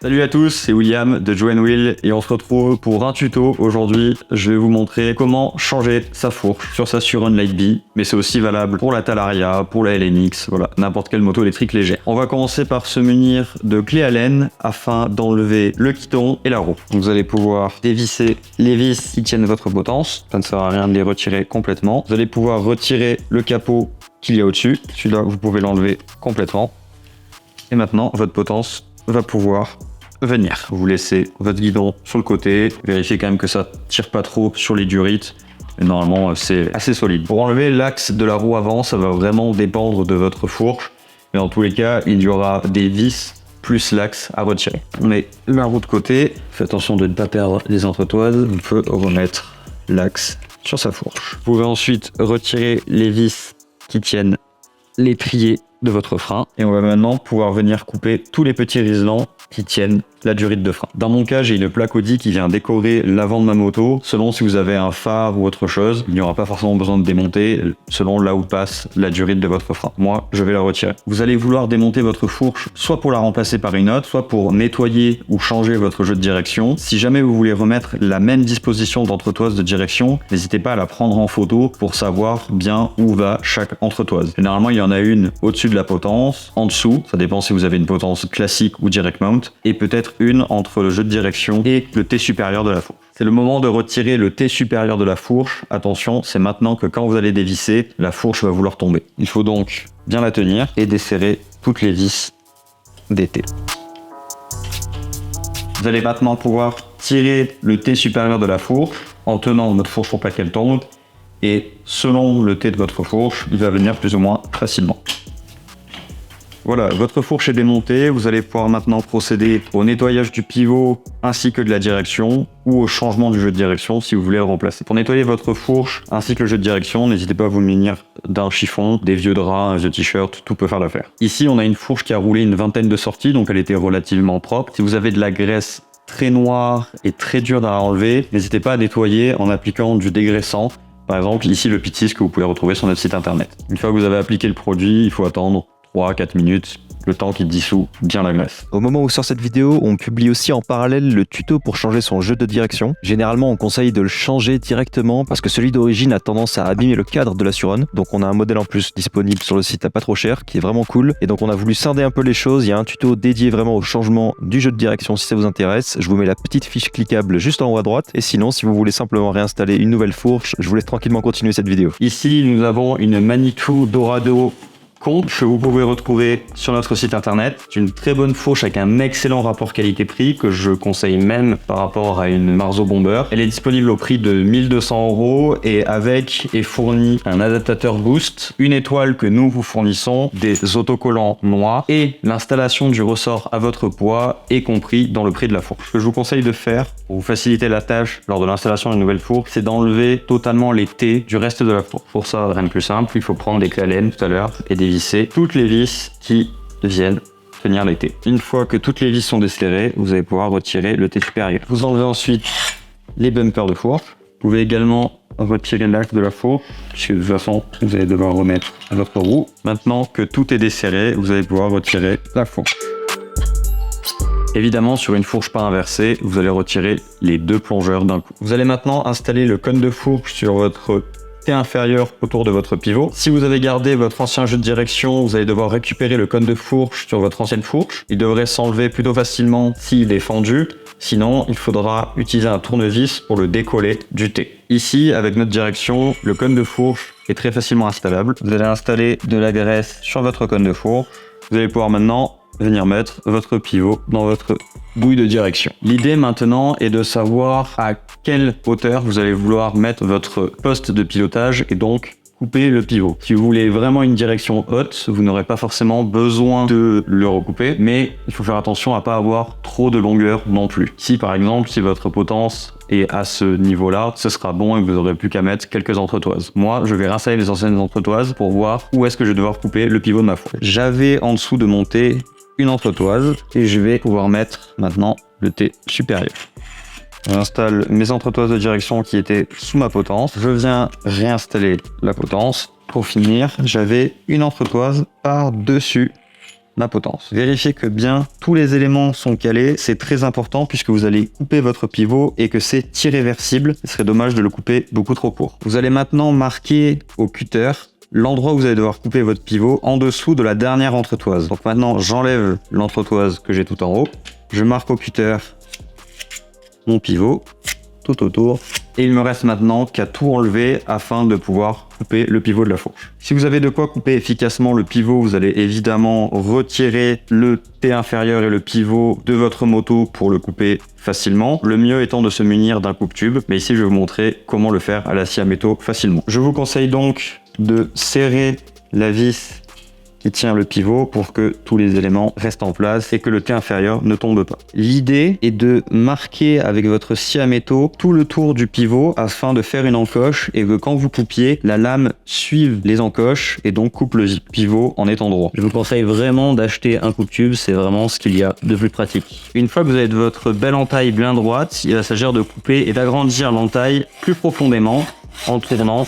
Salut à tous, c'est William de Joe & Will et on se retrouve pour un tuto. Aujourd'hui, je vais vous montrer comment changer sa fourche sur sa Suron Lightbee, mais c'est aussi valable pour la Talaria, pour la LNX, voilà, n'importe quelle moto électrique légère. On va commencer par se munir de clés Allen afin d'enlever le guidon et la roue. Donc vous allez pouvoir dévisser les vis qui tiennent votre potence, ça ne sert à rien de les retirer complètement. Vous allez pouvoir retirer le capot qu'il y a au-dessus, celui-là vous pouvez l'enlever complètement. Et maintenant, votre potence va pouvoir venir. Vous laissez votre guidon sur le côté, vérifiez quand même que ça tire pas trop sur les durites, mais normalement c'est assez solide. Pour enlever l'axe de la roue avant, ça va vraiment dépendre de votre fourche, mais dans tous les cas, il y aura des vis plus l'axe à retirer. On met la roue de côté, faites attention de ne pas perdre les entretoises, on peut remettre l'axe sur sa fourche. Vous pouvez ensuite retirer les vis qui tiennent l'étrier de votre frein et on va maintenant pouvoir venir couper tous les petits riselants qui tiennent la durite de frein. Dans mon cas, j'ai une plaque Audi qui vient décorer l'avant de ma moto. Selon si vous avez un phare ou autre chose, il n'y aura pas forcément besoin de démonter selon là où passe la durite de votre frein. Moi, je vais la retirer. Vous allez vouloir démonter votre fourche soit pour la remplacer par une autre, soit pour nettoyer ou changer votre jeu de direction. Si jamais vous voulez remettre la même disposition d'entretoise de direction, n'hésitez pas à la prendre en photo pour savoir bien où va chaque entretoise. Généralement, il y en a une au-dessus de la potence, en dessous, ça dépend si vous avez une potence classique ou direct mount, et peut-être une entre le jeu de direction et le T supérieur de la fourche. C'est le moment de retirer le T supérieur de la fourche. Attention, c'est maintenant que quand vous allez dévisser, la fourche va vouloir tomber. Il faut donc bien la tenir et desserrer toutes les vis des T. Vous allez maintenant pouvoir tirer le T supérieur de la fourche en tenant votre fourche pour pas qu'elle tombe, et selon le T de votre fourche, il va venir plus ou moins facilement. Voilà, votre fourche est démontée, vous allez pouvoir maintenant procéder au nettoyage du pivot ainsi que de la direction ou au changement du jeu de direction si vous voulez le remplacer. Pour nettoyer votre fourche ainsi que le jeu de direction, n'hésitez pas à vous munir d'un chiffon, des vieux draps, un vieux t-shirt, tout peut faire l'affaire. Ici, on a une fourche qui a roulé une vingtaine de sorties, donc elle était relativement propre. Si vous avez de la graisse très noire et très dure à enlever, n'hésitez pas à nettoyer en appliquant du dégraissant. Par exemple, ici le Pitis que vous pouvez retrouver sur notre site internet. Une fois que vous avez appliqué le produit, il faut attendre 3-4 minutes, le temps qu'il dissout bien la graisse. Au moment où sort cette vidéo, on publie aussi en parallèle le tuto pour changer son jeu de direction. Généralement, on conseille de le changer directement parce que celui d'origine a tendance à abîmer le cadre de la Suron. Donc on a un modèle en plus disponible sur le site à pas trop cher qui est vraiment cool. Et donc on a voulu scinder un peu les choses. Il y a un tuto dédié vraiment au changement du jeu de direction si ça vous intéresse. Je vous mets la petite fiche cliquable juste en haut à droite. Et sinon, si vous voulez simplement réinstaller une nouvelle fourche, je vous laisse tranquillement continuer cette vidéo. Ici, nous avons une Manitou Dorado que vous pouvez retrouver sur notre site internet. C'est une très bonne fourche avec un excellent rapport qualité-prix que je conseille même par rapport à une Marzo Bomber. Elle est disponible au prix de 1200 € et avec est fourni un adaptateur boost, une étoile que nous vous fournissons, des autocollants noirs et l'installation du ressort à votre poids est compris dans le prix de la fourche. Ce que je vous conseille de faire pour vous faciliter la tâche lors de l'installation d'une nouvelle fourche, c'est d'enlever totalement les T du reste de la fourche. Pour ça, rien de plus simple, il faut prendre des clés Allen tout à l'heure et dévisser toutes les vis qui viennent tenir les T. Une fois que toutes les vis sont desserrées, vous allez pouvoir retirer le T supérieur. Vous enlevez ensuite les bumpers de fourche. Vous pouvez également retirer l'axe de la fourche, puisque de toute façon, vous allez devoir remettre à votre roue. Maintenant que tout est desserré, vous allez pouvoir retirer la fourche. Évidemment, sur une fourche pas inversée, vous allez retirer les deux plongeurs d'un coup. Vous allez maintenant installer le cône de fourche sur votre T inférieur autour de votre pivot. Si vous avez gardé votre ancien jeu de direction, vous allez devoir récupérer le cône de fourche sur votre ancienne fourche. Il devrait s'enlever plutôt facilement s'il est fendu. Sinon, il faudra utiliser un tournevis pour le décoller du T. Ici, avec notre direction, le cône de fourche est très facilement installable. Vous allez installer de la graisse sur votre cône de fourche. Vous allez pouvoir maintenant venir mettre votre pivot dans votre bouille de direction. L'idée maintenant est de savoir à quelle hauteur vous allez vouloir mettre votre poste de pilotage et donc couper le pivot. Si vous voulez vraiment une direction haute, vous n'aurez pas forcément besoin de le recouper, mais il faut faire attention à pas avoir trop de longueur non plus. Si par exemple, si votre potence est à ce niveau-là, ce sera bon et vous n'aurez plus qu'à mettre quelques entretoises. Moi, je vais réinstaller les anciennes entretoises pour voir où est-ce que je vais devoir couper le pivot de ma fourche. J'avais en dessous de monter une entretoise et je vais pouvoir mettre maintenant le T supérieur. J'installe mes entretoises de direction qui étaient sous ma potence. Je viens réinstaller la potence. Pour finir, j'avais une entretoise par-dessus ma potence. Vérifiez que bien tous les éléments sont calés, c'est très important puisque vous allez couper votre pivot et que c'est irréversible. Ce serait dommage de le couper beaucoup trop court. Vous allez maintenant marquer au cutter l'endroit où vous allez devoir couper votre pivot en dessous de la dernière entretoise. Donc maintenant, j'enlève l'entretoise que j'ai tout en haut. Je marque au cutter mon pivot tout autour. Et il me reste maintenant qu'à tout enlever afin de pouvoir couper le pivot de la fourche. Si vous avez de quoi couper efficacement le pivot, vous allez évidemment retirer le T inférieur et le pivot de votre moto pour le couper facilement. Le mieux étant de se munir d'un coupe-tube, mais ici je vais vous montrer comment le faire à la scie à métaux facilement. Je vous conseille donc de serrer la vis qui tient le pivot pour que tous les éléments restent en place et que le T inférieur ne tombe pas. L'idée est de marquer avec votre scie à métaux tout le tour du pivot afin de faire une encoche et que quand vous coupiez, la lame suive les encoches et donc coupe le pivot en étant droit. Je vous conseille vraiment d'acheter un coupe-tube, c'est vraiment ce qu'il y a de plus pratique. Une fois que vous avez votre belle entaille bien droite, il va s'agir de couper et d'agrandir l'entaille plus profondément en tournant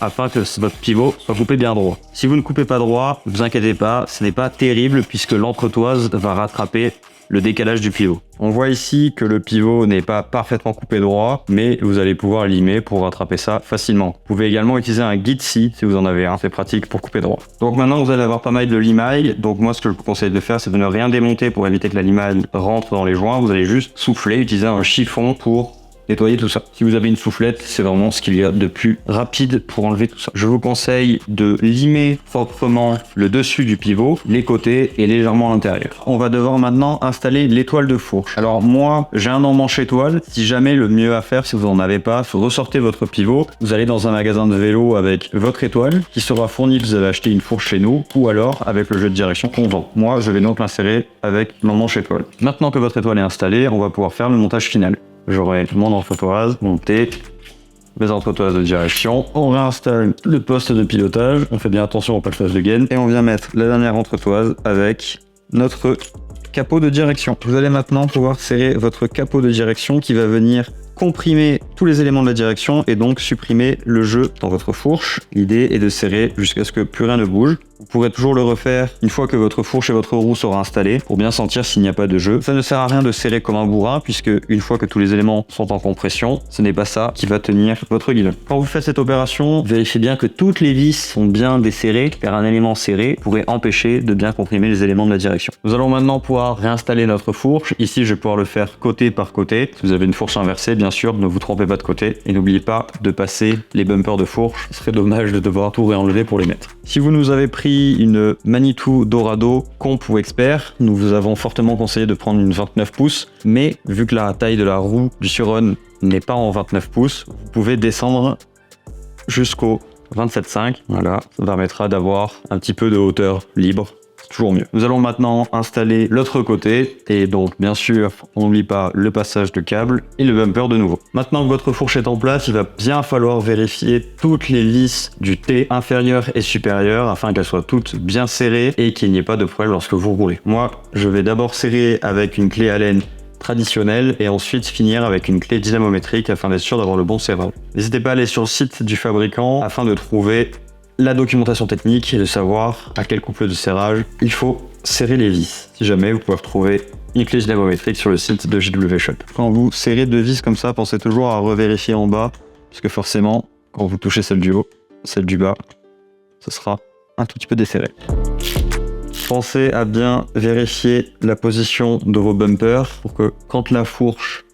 afin que votre pivot soit coupé bien droit. Si vous ne coupez pas droit, ne vous inquiétez pas, ce n'est pas terrible puisque l'entretoise va rattraper le décalage du pivot. On voit ici que le pivot n'est pas parfaitement coupé droit, mais vous allez pouvoir limer pour rattraper ça facilement. Vous pouvez également utiliser un guide scie si vous en avez un, c'est pratique pour couper droit. Donc maintenant vous allez avoir pas mal de limaille, donc moi ce que je vous conseille de faire c'est de ne rien démonter pour éviter que la limaille rentre dans les joints, vous allez juste souffler, utiliser un chiffon pour nettoyer tout ça. Si vous avez une soufflette, c'est vraiment ce qu'il y a de plus rapide pour enlever tout ça. Je vous conseille de limer proprement le dessus du pivot, les côtés et légèrement l'intérieur. On va devoir maintenant installer l'étoile de fourche. Alors moi, j'ai un emmanche étoile. Si jamais le mieux à faire, si vous n'en avez pas, vous ressortez votre pivot. Vous allez dans un magasin de vélo avec votre étoile qui sera fournie. Vous avez acheté une fourche chez nous ou alors avec le jeu de direction qu'on vend. Moi, je vais donc l'insérer avec l'emmanche étoile. Maintenant que votre étoile est installée, on va pouvoir faire le montage final. J'aurai mon entretoise, mon T, mes entretoises de direction. On réinstalle le poste de pilotage. On fait bien attention au passage de gaine. Et on vient mettre la dernière entretoise avec notre capot de direction. Vous allez maintenant pouvoir serrer votre capot de direction qui va venir comprimer tous les éléments de la direction et donc supprimer le jeu dans votre fourche. L'idée est de serrer jusqu'à ce que plus rien ne bouge. Vous pourrez toujours le refaire une fois que votre fourche et votre roue seront installées pour bien sentir s'il n'y a pas de jeu. Ça ne sert à rien de serrer comme un bourrin puisque une fois que tous les éléments sont en compression, ce n'est pas ça qui va tenir votre guidon. Quand vous faites cette opération, vérifiez bien que toutes les vis sont bien desserrées car un élément serré pourrait empêcher de bien comprimer les éléments de la direction. Nous allons maintenant pouvoir réinstaller notre fourche. Ici, je vais pouvoir le faire côté par côté. Si vous avez une fourche inversée, bien sûr, ne vous trompez pas de côté et n'oubliez pas de passer les bumpers de fourche. Ce serait dommage de devoir tout réenlever pour les mettre. Si vous nous avez pris une Manitou Dorado comp ou expert, nous vous avons fortement conseillé de prendre une 29 pouces, mais vu que la taille de la roue du Sur-Run n'est pas en 29 pouces, vous pouvez descendre jusqu'au 27,5. Voilà, ça permettra d'avoir un petit peu de hauteur libre. Toujours mieux. Nous allons maintenant installer l'autre côté et donc bien sûr on n'oublie pas le passage de câble et le bumper de nouveau. Maintenant que votre fourche est en place, il va bien falloir vérifier toutes les vis du T inférieur et supérieur afin qu'elles soient toutes bien serrées et qu'il n'y ait pas de problème lorsque vous roulez. Moi je vais d'abord serrer avec une clé Allen traditionnelle et ensuite finir avec une clé dynamométrique afin d'être sûr d'avoir le bon serrage. N'hésitez pas à aller sur le site du fabricant afin de trouver la documentation technique et de savoir à quel couple de serrage il faut serrer les vis. Si jamais, vous pouvez retrouver une clé dynamométrique sur le site de JW Shop. Quand vous serrez deux vis comme ça, pensez toujours à revérifier en bas, parce que forcément, quand vous touchez celle du haut, celle du bas, ce sera un tout petit peu desserré. Pensez à bien vérifier la position de vos bumpers pour que quand la fourche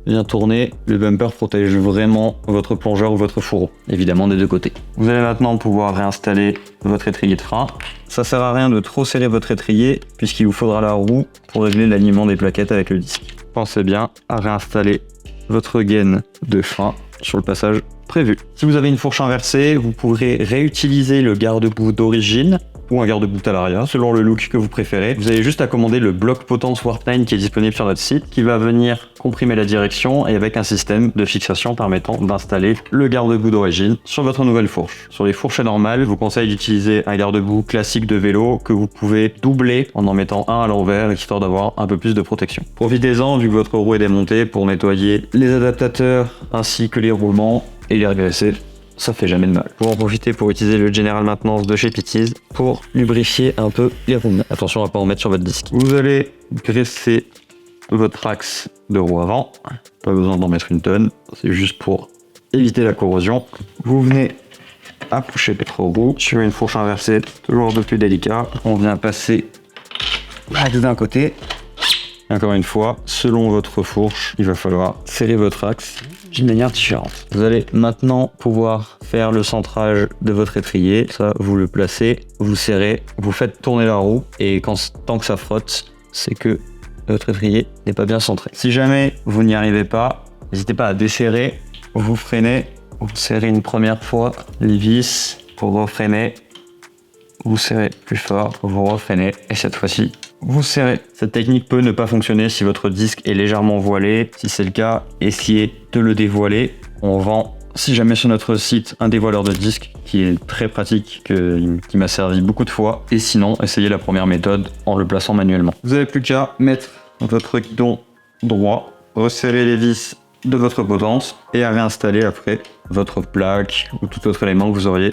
vient tourner, le bumper protège vraiment votre plongeur ou votre fourreau, évidemment des deux côtés. Vous allez maintenant pouvoir réinstaller votre étrier de frein. Ça sert à rien de trop serrer votre étrier puisqu'il vous faudra la roue pour régler l'alignement des plaquettes avec le disque. Pensez bien à réinstaller votre gaine de frein sur le passage prévu. Si vous avez une fourche inversée, vous pourrez réutiliser le garde-boue d'origine ou un garde-boue Talaria, selon le look que vous préférez. Vous avez juste à commander le bloc potence Warp9 qui est disponible sur notre site, qui va venir comprimer la direction et avec un système de fixation permettant d'installer le garde-boue d'origine sur votre nouvelle fourche. Sur les fourches normales, je vous conseille d'utiliser un garde-boue classique de vélo que vous pouvez doubler en mettant un à l'envers, histoire d'avoir un peu plus de protection. Profitez-en vu que votre roue est démontée pour nettoyer les adaptateurs ainsi que les roulements et les régresser ça fait jamais de mal. Pour en profiter pour utiliser le General Maintenance de chez Pitties pour lubrifier un peu les roues. Attention à pas en mettre sur votre disque. Vous allez graisser votre axe de roue avant. Pas besoin d'en mettre une tonne, c'est juste pour éviter la corrosion. Vous venez approcher votre roue sur une fourche inversée, toujours de plus délicat. On vient passer l'axe d'un côté. Et encore une fois, selon votre fourche, il va falloir serrer votre axe d'une manière différente. Vous allez maintenant pouvoir faire le centrage de votre étrier. Ça, vous le placez, vous serrez, vous faites tourner la roue et tant que ça frotte, c'est que votre étrier n'est pas bien centré. Si jamais vous n'y arrivez pas, n'hésitez pas à desserrer, vous freinez, vous serrez une première fois les vis pour refreiner, vous serrez plus fort, vous refreinez et cette fois-ci, vous serrez. Cette technique peut ne pas fonctionner si votre disque est légèrement voilé. Si c'est le cas, essayez de le dévoiler. On vend, si jamais sur notre site, un dévoileur de disque qui est très pratique, qui m'a servi beaucoup de fois. Et sinon, essayez la première méthode en le plaçant manuellement. Vous n'avez plus qu'à mettre votre guidon droit, resserrer les vis de votre potence et à réinstaller après votre plaque ou tout autre élément que vous auriez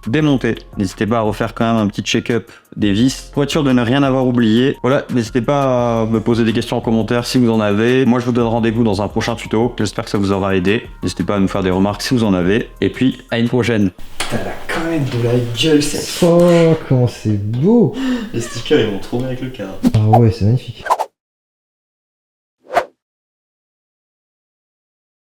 démonté. N'hésitez pas à refaire quand même un petit check-up des vis pour être sûr de ne rien avoir oublié. Voilà, n'hésitez pas à me poser des questions en commentaire si vous en avez. Moi je vous donne rendez-vous dans un prochain tuto. J'espère que ça vous aura aidé. N'hésitez pas à nous faire des remarques si vous en avez. Et puis à une prochaine. T'as quand même de la gueule cette fois. Oh, comment c'est beau. Les stickers ils vont trop bien avec le cadre. Ah ouais, c'est magnifique.